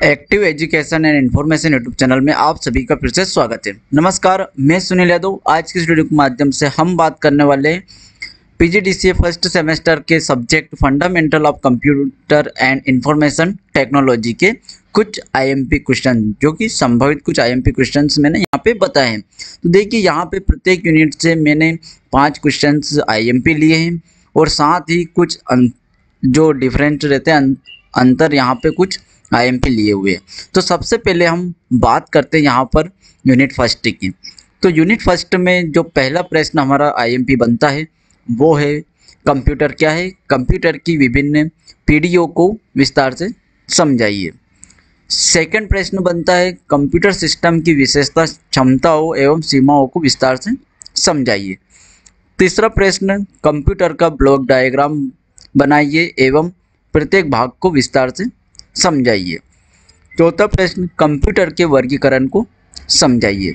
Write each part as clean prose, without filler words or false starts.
Active education and information YouTube channel में आप सभी का फिर से स्वागत है। नमस्कार, मैं सुनील यादव। आज की इस वीडियो के माध्यम से हम बात करने वाले हैं पीजीडीसीए फर्स्ट सेमेस्टर के subject fundamental of computer and information technology के कुछ आईएमपी क्वेश्चन, जो कि संभावित कुछ आईएमपी क्वेश्चंस मैंने यहाँ पे बताए हैं। तो देखिए, यहाँ पे प्रत्येक यूनिट से मैंने 5 क्वेश्चंस आईएमपी लिए हैं और साथ ही कुछ जो डिफरेंट रहते हैं अंतर यहाँ पे कुछ आईएमपी लिए हुए हैं। तो सबसे पहले हम बात करते हैं यहाँ पर यूनिट फर्स्ट की। तो यूनिट फर्स्ट में जो पहला प्रश्न हमारा आईएमपी बनता है वो है कंप्यूटर क्या है, कंप्यूटर की विभिन्न पीढ़ियों को विस्तार से समझाइए। सेकंड प्रश्न बनता है कंप्यूटर सिस्टम की विशेषता, क्षमताओं एवं सीमाओं को विस्तार से समझाइए। तीसरा प्रश्न कंप्यूटर का ब्लॉक डायग्राम बनाइए एवं प्रत्येक भाग को विस्तार से समझाइए। चौथा प्रश्न कंप्यूटर के वर्गीकरण को समझाइए।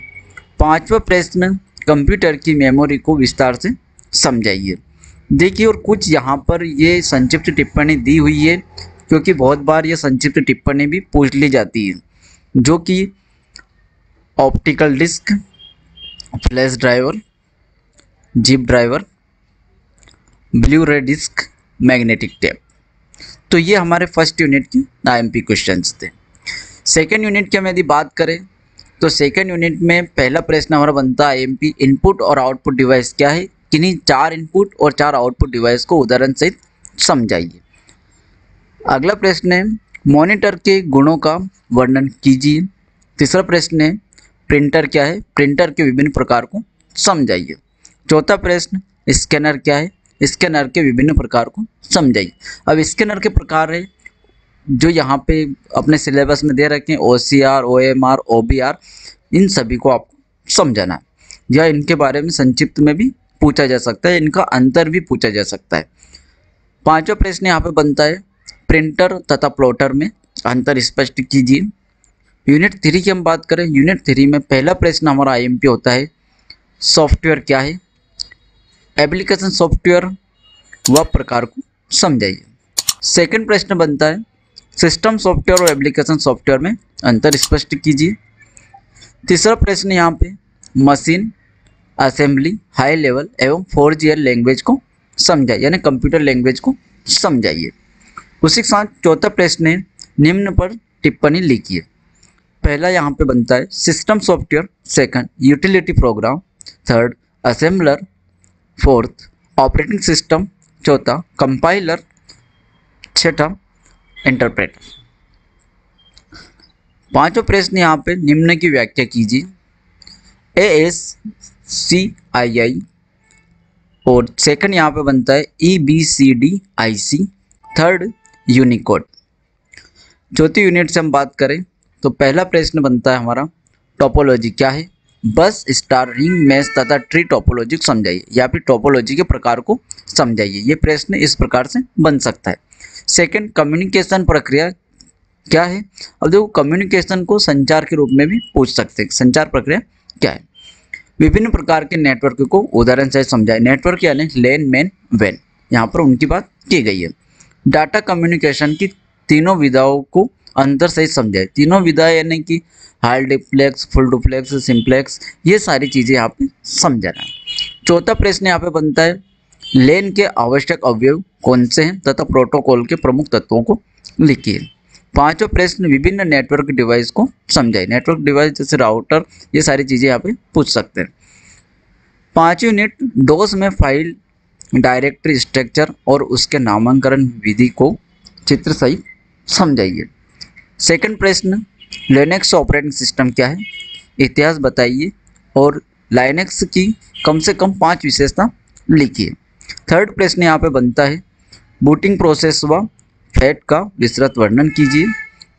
पांचवा प्रश्न कंप्यूटर की मेमोरी को विस्तार से समझाइए। देखिए, और कुछ यहाँ पर ये संक्षिप्त टिप्पणी दी हुई है, क्योंकि बहुत बार ये संक्षिप्त टिप्पणी भी पूछ ली जाती है, जो कि optical disc, flash driver, zip driver, blu ray disc, magnetic tape. तो ये हमारे फर्स्ट यूनिट के आईएमपी क्वेश्चंस थे। सेकेंड यूनिट की हम यदि बात करें तो सेकेंड यूनिट में पहला प्रश्न हमारा बनता है आईएमपी इनपुट और आउटपुट डिवाइस क्या है, किन्हीं 4 इनपुट और 4 आउटपुट डिवाइस को उदाहरण सहित समझाइए। अगला प्रश्न है मॉनिटर के गुणों का वर्णन कीजिए। तीसरा प्रश्न है प्रिंटर क्या है, प्रिंटर के विभिन्न प्रकार को समझाइए। चौथा प्रश्न स्कैनर क्या है, स्कैनर के विभिन्न प्रकार को समझाइए। अब स्कैनर के प्रकार है जो यहाँ पे अपने सिलेबस में दे रखे हैं, OCR, OMR, OBR, इन सभी को आपको समझाना है, या इनके बारे में संक्षिप्त में भी पूछा जा सकता है, इनका अंतर भी पूछा जा सकता है। पांचवा प्रश्न यहाँ पे बनता है प्रिंटर तथा प्लॉटर में अंतर स्पष्ट कीजिए। यूनिट 3 की हम बात करें, यूनिट 3 में पहला प्रश्न हमारा आईएमपी होता है सॉफ्टवेयर क्या है, एप्लीकेशन सॉफ्टवेयर व प्रकार को समझाइए। सेकंड प्रश्न बनता है सिस्टम सॉफ्टवेयर और एप्लीकेशन सॉफ्टवेयर में अंतर स्पष्ट कीजिए। तीसरा प्रश्न यहाँ पे मशीन असेंबली, हाई लेवल एवं 4GL लैंग्वेज को समझाइए, यानी कंप्यूटर लैंग्वेज को समझाइए। उसी के साथ चौथा प्रश्न है निम्न पर टिप्पणी लिखिए। पहला यहाँ पे बनता है system software, second utility programme, third assembler, fourth operating system, चौथा कंपाइलर, छठा इंटरप्रेटर। पांचवा प्रश्न यहाँ पे निम्न की व्याख्या कीजिए। ASCII और सेकंड यहाँ पे बनता है EBCDIC, थर्ड यूनिकोड। चौथी यूनिट से हम बात करें तो पहला प्रश्न बनता है हमारा टोपोलॉजी क्या है, बस, स्टार, रिंग, मैश तथा ट्री टोपोलॉजी को समझाइए, या फिर टोपोलॉजी के प्रकार को समझाइए। ये प्रश्न इस प्रकार से बन सकता है। सेकंड कम्युनिकेशन प्रक्रिया क्या है। अब देखो, कम्युनिकेशन को संचार के रूप में भी पूछ सकते हैं, संचार प्रक्रिया क्या है। विभिन्न प्रकार के नेटवर्क को उदाहरण से समझाए। नेटवर्क यानी लैन, मैन, वैन, यहाँ पर उनकी बात की गई है। डाटा कम्युनिकेशन की तीनों विधाओं को अंतर सहित समझाए। तीनों विधाएं यानी कि high duplex, full duplex, simplex, ये सारी चीज़ें यहाँ पे समझाना है। चौथा प्रश्न यहाँ पे बनता है लैन के आवश्यक अवयव कौन से हैं तथा प्रोटोकॉल के प्रमुख तत्वों को लिखिए। पांचवा प्रश्न विभिन्न नेटवर्क डिवाइस को समझाइए। नेटवर्क डिवाइस जैसे राउटर, ये सारी चीज़ें यहाँ पे पूछ सकते हैं। पांचवी यूनिट डोस में फाइल डायरेक्टरी स्ट्रक्चर और उसके नामकरण विधि को चित्र सहित समझाइए। सेकंड प्रश्न लिनक्स ऑपरेटिंग सिस्टम क्या है, इतिहास बताइए और लाइनक्स की कम से कम 5 विशेषता लिखिए। थर्ड प्रश्न यहाँ पे बनता है बूटिंग प्रोसेस व फैट का विस्तृत वर्णन कीजिए।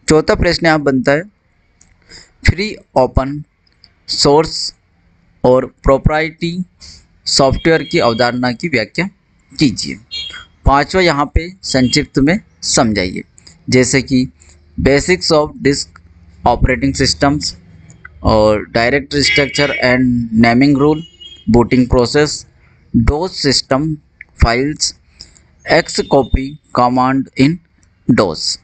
चौथा प्रश्न यहाँ बनता है फ्री, ओपन सोर्स और प्रोप्राइटी सॉफ्टवेयर की अवधारणा की व्याख्या कीजिए। पांचवा यहाँ पे संक्षिप्त में समझाइए, जैसे कि basics of disk operating systems और directory structure and naming rule, booting process, DOS system files, xcopy command in DOS.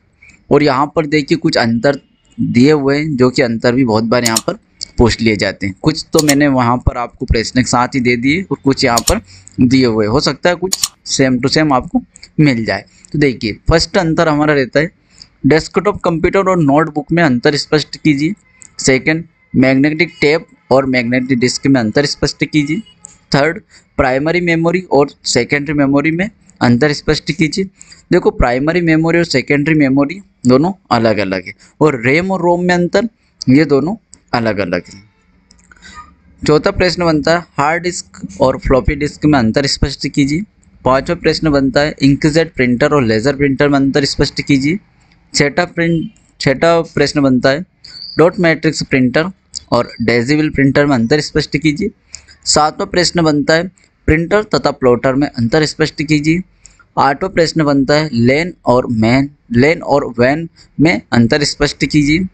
और यहाँ पर देखिए कुछ अंतर दिए हुए हैं, जो कि अंतर भी बहुत बार यहाँ पर पूछ लिए जाते हैं। कुछ तो मैंने वहाँ पर आपको प्रश्न के साथ ही दे दिए और कुछ यहाँ पर दिए हुए, हो सकता है कुछ सेम टू सेम आपको मिल जाए। तो देखिए फर्स्ट अंतर हमारा रहता है डेस्कटॉप कंप्यूटर और नोटबुक में अंतर स्पष्ट कीजिए। सेकंड, मैग्नेटिक टेप और मैग्नेटिक डिस्क में अंतर स्पष्ट कीजिए। थर्ड, प्राइमरी मेमोरी और सेकेंडरी मेमोरी में अंतर स्पष्ट कीजिए। देखो प्राइमरी मेमोरी और सेकेंडरी मेमोरी दोनों अलग अलग है, और रैम और रोम में अंतर, ये दोनों अलग अलग है। चौथा प्रश्न बनता है हार्ड डिस्क और फ्लॉपी डिस्क में अंतर स्पष्ट कीजिए। पांचवा प्रश्न बनता है इंकजेट प्रिंटर और लेजर प्रिंटर में अंतर स्पष्ट कीजिए। छठा प्रश्न बनता है डॉट मैट्रिक्स प्रिंटर और डेजिबल प्रिंटर में अंतर स्पष्ट कीजिए। सातवां प्रश्न बनता है प्रिंटर तथा प्लॉटर में अंतर स्पष्ट कीजिए। आठवां प्रश्न बनता है लेन और वैन में अंतर स्पष्ट कीजिए।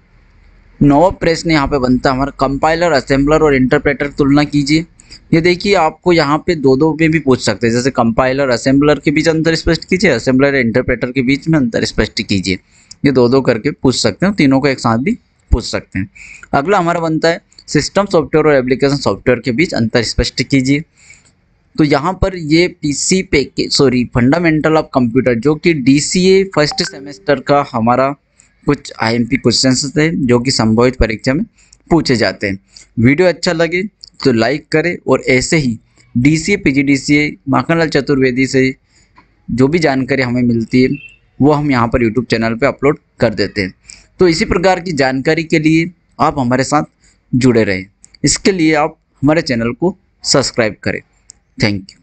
नौवां प्रश्न यहाँ पे बनता है हमारा कंपाइलर, असेंबलर और इंटरप्रेटर तुलना कीजिए। ये देखिए आपको यहाँ पे दो में भी पूछ सकते हैं, जैसे कंपाइलर असेंबलर के बीच अंतर स्पष्ट कीजिए, असेंबलर इंटरप्रेटर के बीच में अंतर स्पष्ट कीजिए। ये दो करके पूछ सकते हैं, तीनों को एक साथ भी पूछ सकते हैं। अगला हमारा बनता है सिस्टम सॉफ्टवेयर और एप्लीकेशन सॉफ्टवेयर के बीच अंतर स्पष्ट कीजिए। तो यहाँ पर ये फंडामेंटल ऑफ कंप्यूटर जो कि DCA फर्स्ट सेमेस्टर का हमारा कुछ IMP क्वेश्चंस थे जो कि संभावित परीक्षा में पूछे जाते हैं। वीडियो अच्छा लगे तो लाइक करें, और ऐसे ही DCA PGDCA माखनलाल चतुर्वेदी से जो भी जानकारी हमें मिलती है वो हम यहाँ पर यूट्यूब चैनल पे अपलोड कर देते हैं। तो इसी प्रकार की जानकारी के लिए आप हमारे साथ जुड़े रहें, इसके लिए आप हमारे चैनल को सब्सक्राइब करें। Thank you.